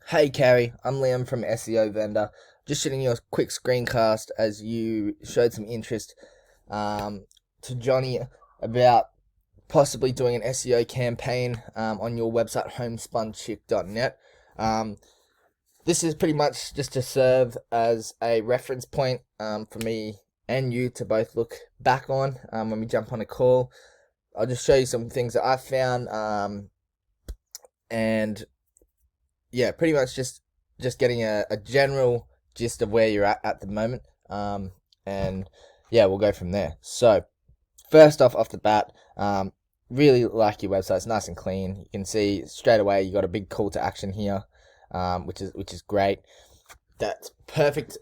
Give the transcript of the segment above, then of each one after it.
Hey Carrie, I'm Liam from SEO Vendor. Just shooting you a quick screencast as you showed some interest to Johnny about possibly doing an SEO campaign on your website, homespunchick.net. This is pretty much just to serve as a reference point for me and you to both look back on when we jump on a call. I'll just show you some things that I found and yeah, pretty much just getting a general gist of where you're at the moment. And yeah, we'll go from there. So first off the bat, really like your website. It's nice and clean. You can see straight away you got a big call to action here, which is great. That's perfect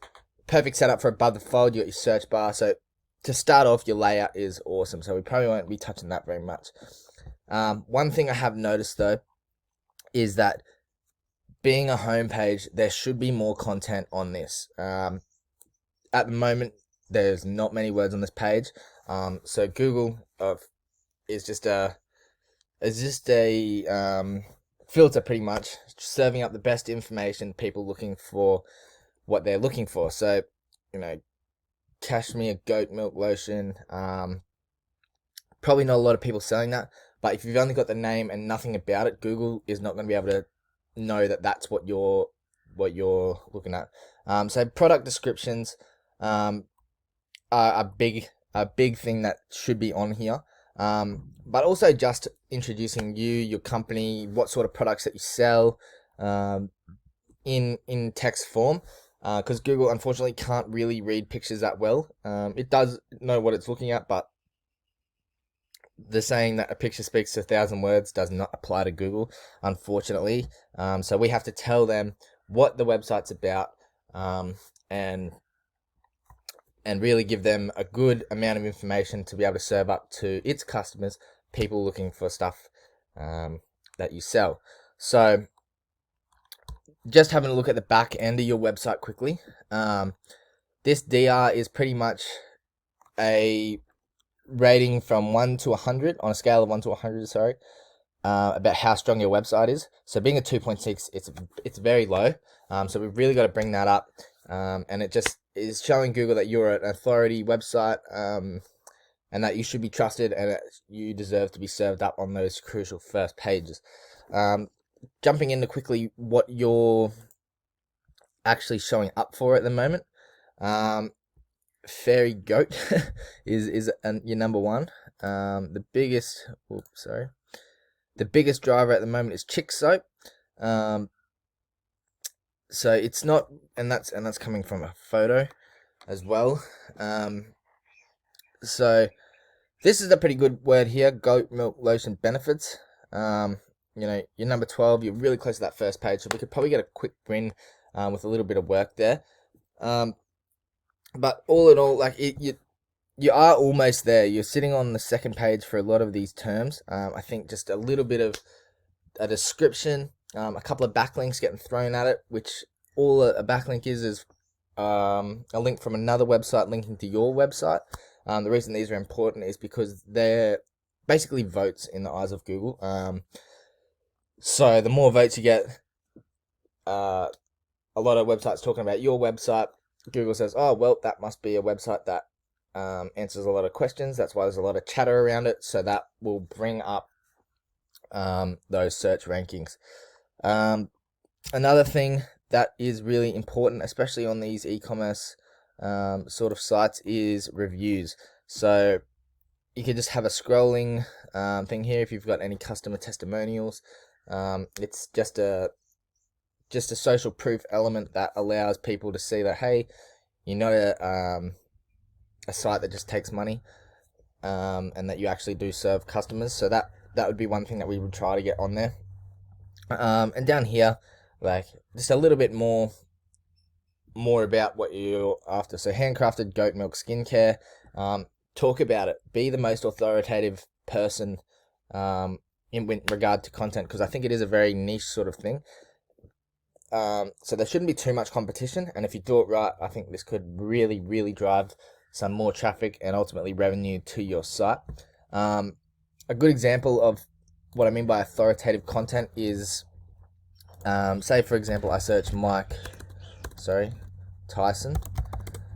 setup for above the fold. You got your search bar. So to start off, your layout is awesome. So we probably won't be touching that very much. One thing I have noticed though is that being a homepage, there should be more content on this. At the moment, there's not many words on this page. So Google is just a filter, pretty much serving up the best information, people looking for what they're looking for. So, cashmere goat milk lotion. Probably not a lot of people selling that, but if you've only got the name and nothing about it, Google is not going to be able to know that that's what you're looking at. So product descriptions are a big thing that should be on here. But also just introducing you, your company, what sort of products that you sell, in text form, because Google unfortunately can't really read pictures that well. It does know what it's looking at, but the saying that a picture speaks 1,000 words does not apply to Google, unfortunately. So we have to tell them what the website's about, and really give them a good amount of information to be able to serve up to its customers, people looking for stuff that you sell. So just having a look at the back end of your website quickly. This DR is pretty much a rating from 1 to 100 on a scale of 1 to 100, about how strong your website is. So being a 2.6, it's very low. So we've really got to bring that up, and it just is showing Google that you're an authority website, and that you should be trusted, and that you deserve to be served up on those crucial first pages. Jumping into quickly what you're actually showing up for at the moment. Fairy goat is your number one. The biggest driver at the moment is chick soap. So it's not, and that's coming from a photo as well. So this is a pretty good word here, goat milk lotion benefits. Your number 12, you're really close to that first page, so we could probably get a quick win with a little bit of work there. But all in all, you are almost there. You're sitting on the second page for a lot of these terms. I think just a little bit of a description, a couple of backlinks getting thrown at it, which all a backlink is a link from another website linking to your website. The reason these are important is because they're basically votes in the eyes of Google. So the more votes you get, a lot of websites talking about your website, Google says, oh, well, that must be a website that answers a lot of questions. That's why there's a lot of chatter around it. So that will bring up those search rankings. Another thing that is really important, especially on these e-commerce sort of sites, is reviews. So you could just have a scrolling thing here if you've got any customer testimonials. It's just a social proof element that allows people to see that, hey, you're not a site that just takes money, and that you actually do serve customers. So that would be one thing that we would try to get on there. And down here, just a little bit more about what you're after. So handcrafted goat milk skincare. Talk about it. Be the most authoritative person in regard to content, because I think it is a very niche sort of thing. So there shouldn't be too much competition, and if you do it right, I think this could really, really drive some more traffic and ultimately revenue to your site. A good example of what I mean by authoritative content is Say for example, I search Tyson,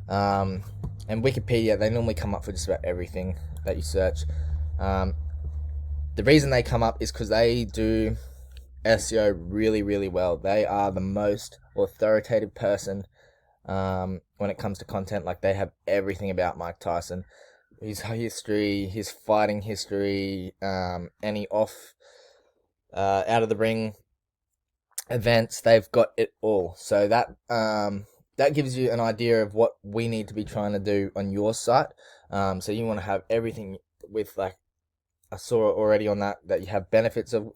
and Wikipedia, they normally come up for just about everything that you search. The reason they come up is because they do SEO really, really well. They are the most authoritative person when it comes to content. Like, they have everything about Mike Tyson, his history, his fighting history, any out of the ring events. They've got it all. So that gives you an idea of what we need to be trying to do on your site. So you want to have everything with, like, I saw already on that you have benefits of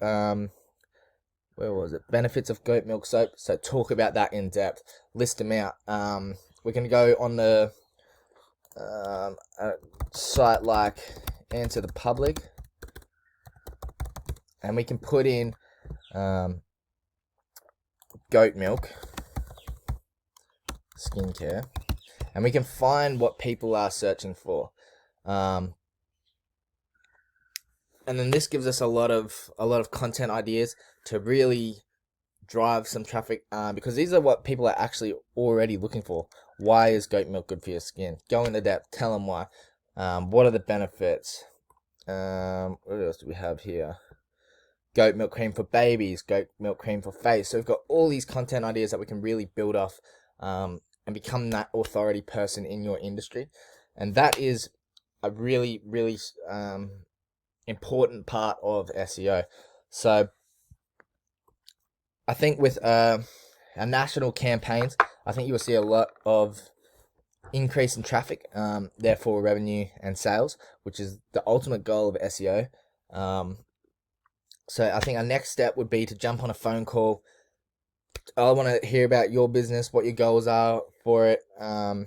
benefits of goat milk soap. So talk about that in depth, list them out. We're going to go on the a site like Answer the Public, and we can put in goat milk skincare, and we can find what people are searching for. And then this gives us a lot of content ideas to really drive some traffic, because these are what people are actually already looking for. Why is goat milk good for your skin? Go into depth, tell them why. What are the benefits? What else do we have here? Goat milk cream for babies, goat milk cream for face. So we've got all these content ideas that we can really build off, and become that authority person in your industry. And that is a really, really important part of SEO. So I think with our national campaigns, I think you will see a lot of increase in traffic, therefore revenue and sales, which is the ultimate goal of SEO. So I think our next step would be to jump on a phone call. I want to hear about your business, what your goals are for it, a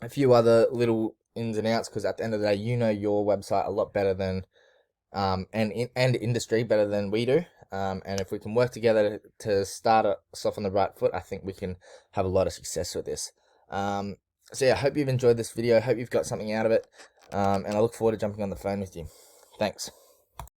few other little ins and outs, because at the end of the day, you know your website a lot better than and industry better than we do. And if we can work together to start us off on the right foot, I think we can have a lot of success with this. So yeah, I hope you've enjoyed this video. I hope you've got something out of it. And I look forward to jumping on the phone with you. Thanks.